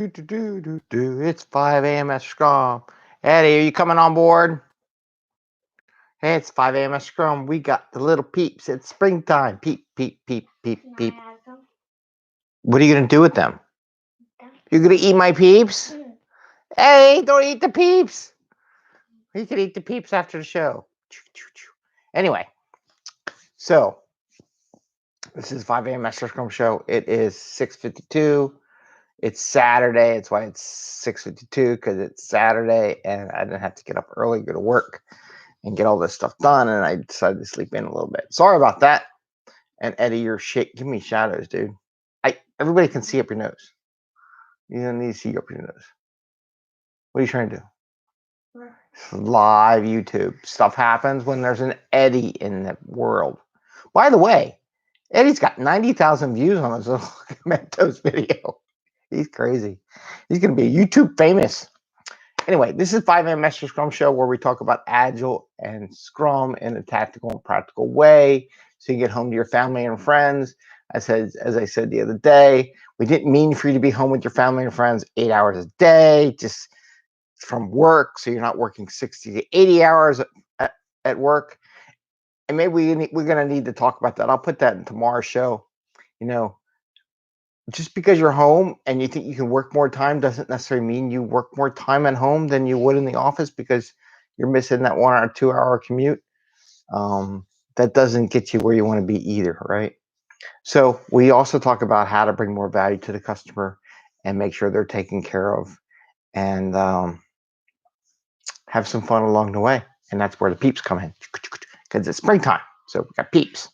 It's 5 a.m. Mester Scrum. Eddie, are you coming on board? Hey, it's 5 a.m. Mester Scrum. We got the little peeps. It's springtime. Peep, peep, peep, peep, peep. What are you going to do with them? You're going to eat my peeps? Hey, don't eat the peeps. You can eat the peeps after the show. Anyway, so this is 5 a.m. Mester Scrum Show. It is 6:52. It's Saturday. It's why it's 6:52, because it's Saturday and I didn't have to get up early, go to work, and get all this stuff done. And I decided to sleep in a little bit. Sorry about that. And Eddie, you're shit. Give me shadows, dude. Everybody can see up your nose. You don't need to see up your nose. What are you trying to do? Live YouTube. Stuff happens when there's an Eddie in the world. By the way, Eddie's got 90,000 views on his little Mentos video. He's crazy. He's going to be YouTube famous. Anyway, this is 5 Mester Scrum Show, where we talk about Agile and Scrum in a tactical and practical way, so you get home to your family and friends. As I said the other day, we didn't mean for you to be home with your family and friends 8 hours a day, just from work, so you're not working 60 to 80 hours at work. And maybe we're going to need to talk about that. I'll put that in tomorrow's show. Just because you're home and you think you can work more time doesn't necessarily mean you work more time at home than you would in the office, because you're missing that 1 or 2 hour commute. That doesn't get you where you want to be either, right? So we also talk about how to bring more value to the customer and make sure they're taken care of, and have some fun along the way. And that's where the peeps come in, because it's springtime. So we got peeps.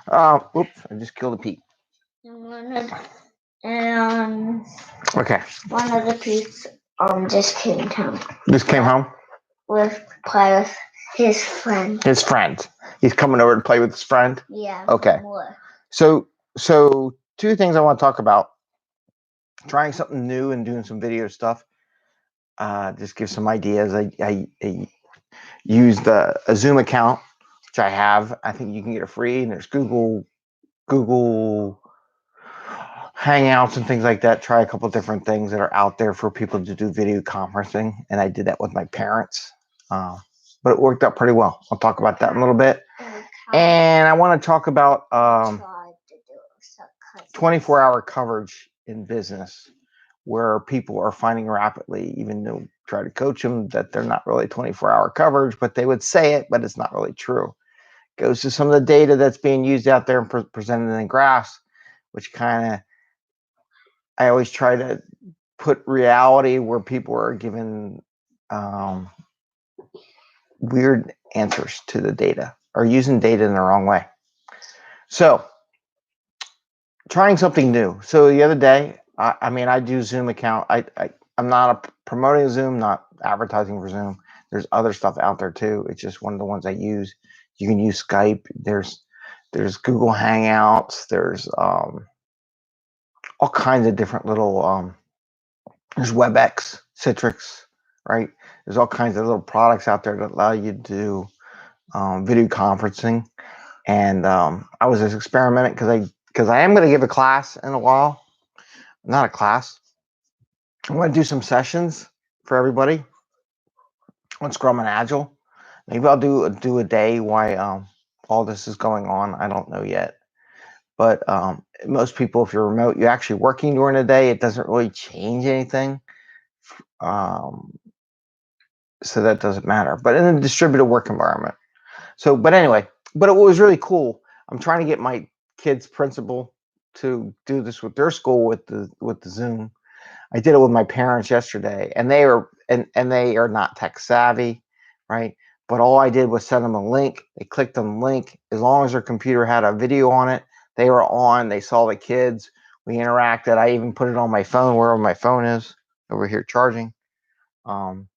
Oops, I just killed a peep. And okay. One of the peeps just came home. Just came home? With play with his friend. His friend. He's coming over to play with his friend? Yeah. Okay. More. So two things I want to talk about. Trying something new and doing some video stuff. Just give some ideas. I used a Zoom account, which I have. I think you can get it free, and there's Google Hangouts and things like that. Try a couple different things that are out there for people to do video conferencing, and I did that with my parents. But it worked out pretty well. I'll talk about that in a little bit. And I want to talk about 24-hour coverage in business, where people are finding rapidly, even though try to coach them, that they're not really 24-hour coverage, but they would say it, but it's not really true. It goes to some of the data that's being used out there and presented in graphs, which kind of, I always try to put reality where people are given weird answers to the data, or using data in the wrong way. So trying something new. So the other day, I do Zoom account. I'm not promoting Zoom, not advertising for Zoom. There's other stuff out there too. It's just one of the ones I use. You can use Skype. There's Google Hangouts. There's all kinds of different little there's WebEx, Citrix, right? There's all kinds of little products out there that allow you to do video conferencing. And I was just experimenting because I am going to give a class in a while. Not a class. I want to do some sessions for everybody on Scrum and Agile. Maybe I'll do a day while all this is going on. I don't know yet. But most people, if you're remote, you're actually working during the day. It doesn't really change anything. So that doesn't matter. But in a distributed work environment. But anyway, it was really cool. I'm trying to get my kids' principal to do this with their school with the Zoom. I did it with my parents yesterday, and they are not tech savvy, right? But all I did was send them a link. They clicked on the link. As long as their computer had a video on it, they were on. They saw the kids. We interacted. I even put it on my phone, wherever my phone is, over here charging. And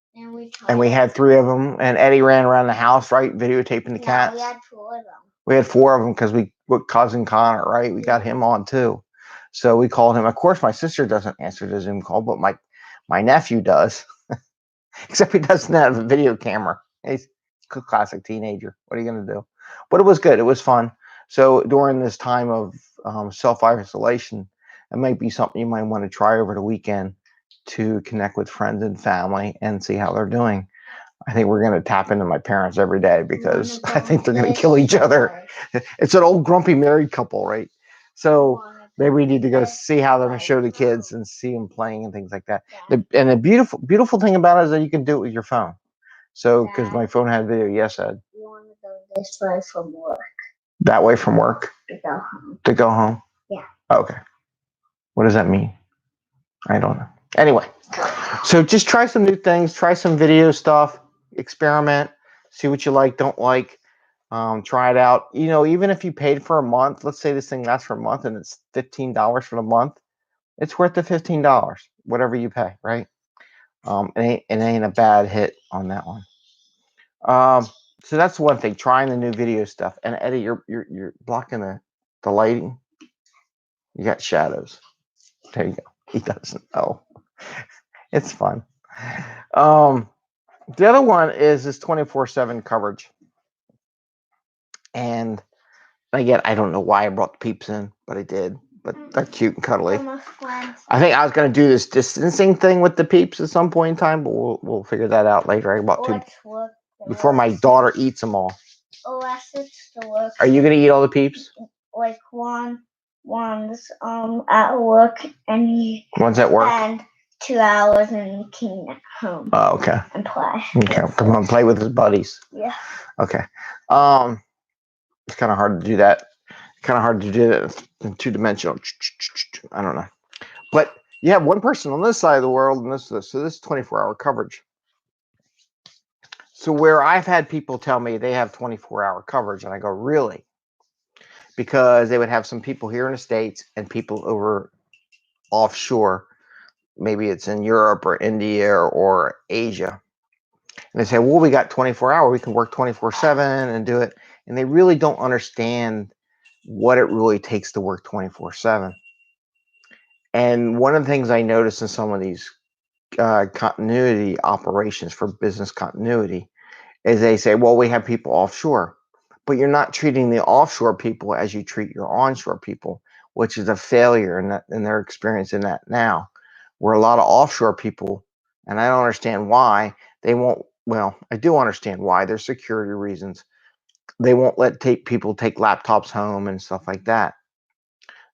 we had 3 of them, and Eddie ran around the house, right, videotaping the cats. We had 4 of them. We had 4 of them because with cousin Connor, right? We got him on too. So we called him. Of course, my sister doesn't answer the Zoom call, but my nephew does. Except he doesn't have a video camera. He's a classic teenager. What are you going to do? But it was good. It was fun. So during this time of self-isolation, it might be something you might want to try over the weekend, to connect with friends and family and see how they're doing. I think we're going to tap into my parents every day because I think they're going to kill each other. It's an old grumpy married couple, right? So maybe we need to go see how they're going to show the kids and see them playing and things like that. And the beautiful thing about it is that you can do it with your phone. So because my phone had video, yes, Ed. You want to go this way from work? That way from work? To go home. To go home? Yeah. Okay. What does that mean? I don't know. Anyway, so just try some new things, try some video stuff, experiment, see what you like, don't like, try it out. Even if you paid for a month, let's say this thing lasts for a month and it's $15 for the month, it's worth the $15, whatever you pay, right? It ain't a bad hit on that one. So that's one thing, trying the new video stuff. And Eddie, you're blocking the lighting. You got shadows. There you go. He doesn't know. It's fun. The other one is this 24/7 coverage. And again, I don't know why I brought the peeps in, but I did. But they're cute and cuddly. I think I was going to do this distancing thing with the peeps at some point in time, but we'll figure that out later. I bought two before my daughter eats them all. Are you going to eat all the peeps? Like one's at work and one's at work and 2 hours and he came home. Oh, okay. And play. Okay, come on, play with his buddies. Yeah. Okay. It's kind of hard to do that. In two-dimensional. I don't know. But you have one person on this side of the world, and so this is 24-hour coverage. So where I've had people tell me they have 24-hour coverage, and I go, really? Because they would have some people here in the States and people over offshore. Maybe it's in Europe or India or Asia. And they say, well, we got 24 hours. We can work 24/7 and do it. And they really don't understand what it really takes to work 24/7. And one of the things I noticed in some of these continuity operations for business continuity is they say, well, we have people offshore, but you're not treating the offshore people as you treat your onshore people, which is a failure in their experience in that now, where a lot of offshore people, and I don't understand why, they won't, well, I do understand why, there's security reasons. They won't let people take laptops home and stuff like that.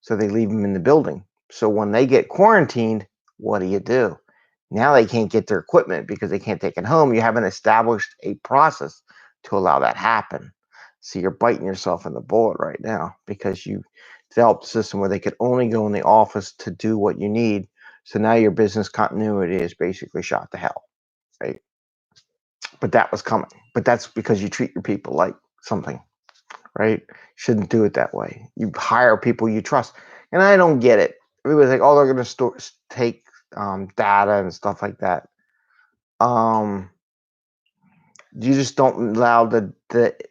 So they leave them in the building. So when they get quarantined, what do? Now they can't get their equipment because they can't take it home. You haven't established a process to allow that happen. So you're biting yourself in the bullet right now because you developed a system where they could only go in the office to do what you need. So now your business continuity is basically shot to hell, right? But that was coming. But that's because you treat your people like something, right? Shouldn't do it that way. You hire people you trust. And I don't get it. Everybody's like, oh, they're going to take data and stuff like that. You just don't allow the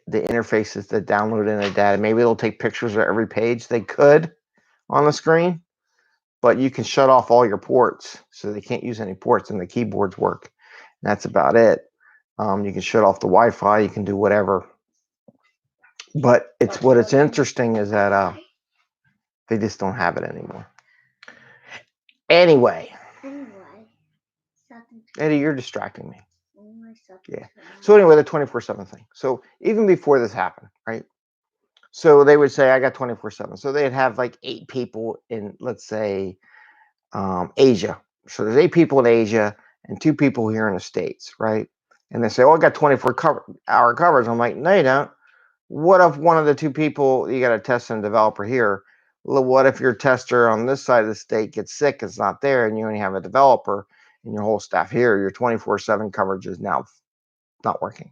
interfaces to download in the data. Maybe it'll take pictures of every page they could on the screen, but you can shut off all your ports so they can't use any ports and the keyboards work. And that's about it. You can shut off the Wi-Fi. You can do whatever. But it's interesting is that they just don't have it anymore. Anyway, Eddie, you're distracting me. Yeah. So anyway, the 24/7 thing. So even before this happened, right? So they would say, I got 24/7. So they'd have like 8 people in, let's say, Asia. So there's 8 people in Asia and 2 people here in the States, right? And they say, oh, I got 24-hour coverage. I'm like, no, you don't. What if one of the 2 people, you got a tester and developer here? What if your tester on this side of the state gets sick, it's not there, and you only have a developer and your whole staff here? Your 24/7 coverage is now not working,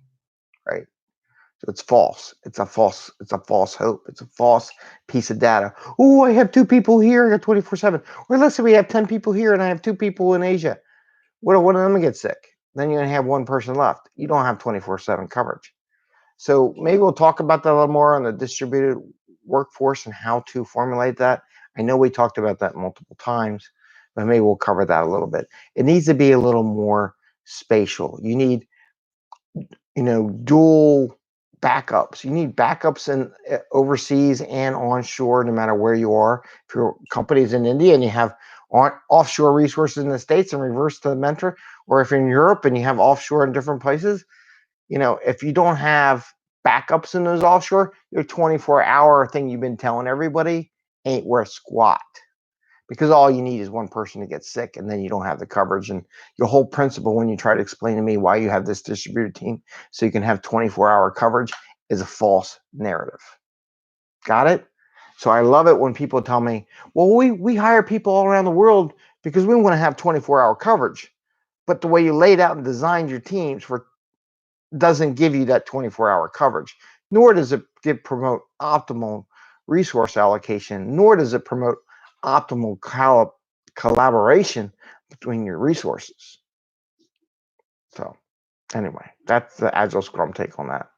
right? So it's false. It's a false hope. It's a false piece of data. Oh, I have 2 people here, I got 24/7. Or let's say we have 10 people here and I have 2 people in Asia. What if one of them gets sick? Then you're gonna have 1 person left. You don't have 24/7 coverage. So maybe we'll talk about that a little more on the distributed workforce and how to formulate that. I know we talked about that multiple times, but maybe we'll cover that a little bit. It needs to be a little more spatial. You need, dual backups. You need backups in overseas and onshore, no matter where you are. If your company's in India and you have on offshore resources in the States and reverse to the mentor, or if you're in Europe and you have offshore in different places, if you don't have backups in those offshore, your 24-hour thing you've been telling everybody ain't worth squat, because all you need is one person to get sick and then you don't have the coverage. And your whole principle when you try to explain to me why you have this distributed team so you can have 24-hour coverage is a false narrative. Got it? So I love it when people tell me, well, we hire people all around the world because we want to have 24-hour coverage. But the way you laid out and designed your teams doesn't give you that 24-hour coverage, nor does it promote optimal resource allocation, nor does it promote optimal collaboration between your resources. So anyway, that's the Agile Scrum take on that.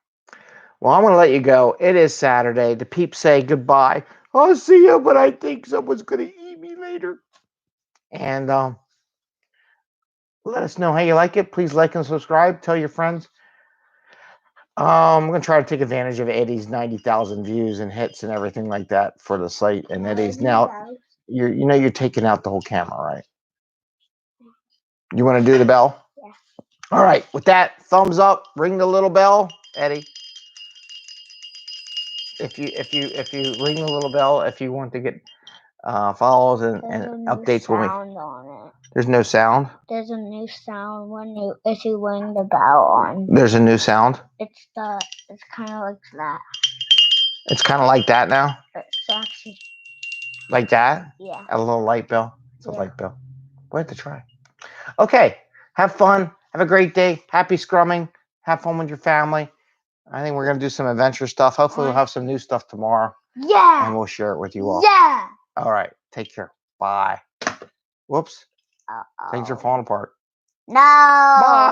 Well, I'm going to let you go. It is Saturday. The peeps say goodbye. I'll see you, but I think someone's going to eat me later. And let us know how you like it. Please like and subscribe. Tell your friends. I'm going to try to take advantage of Eddie's 90,000 views and hits and everything like that for the site. And Eddie's now, you're taking out the whole camera, right? You want to do the bell? Yeah. All right. With that, thumbs up. Ring the little bell, Eddie. If you ring the little bell, if you want to get follows and updates when on it. There's no sound. There's a new sound if you ring the bell on. There's a new sound. It's kind of like that. It's kind of like that now. It's actually like that. Yeah. A little light bell. It's a light bell. We'll have to try. Okay. Have fun. Have a great day. Happy scrumming. Have fun with your family. I think we're gonna do some adventure stuff. Hopefully, we'll have some new stuff tomorrow. Yeah. And we'll share it with you all. Yeah. All right. Take care. Bye. Whoops. Things are falling apart. No. Bye.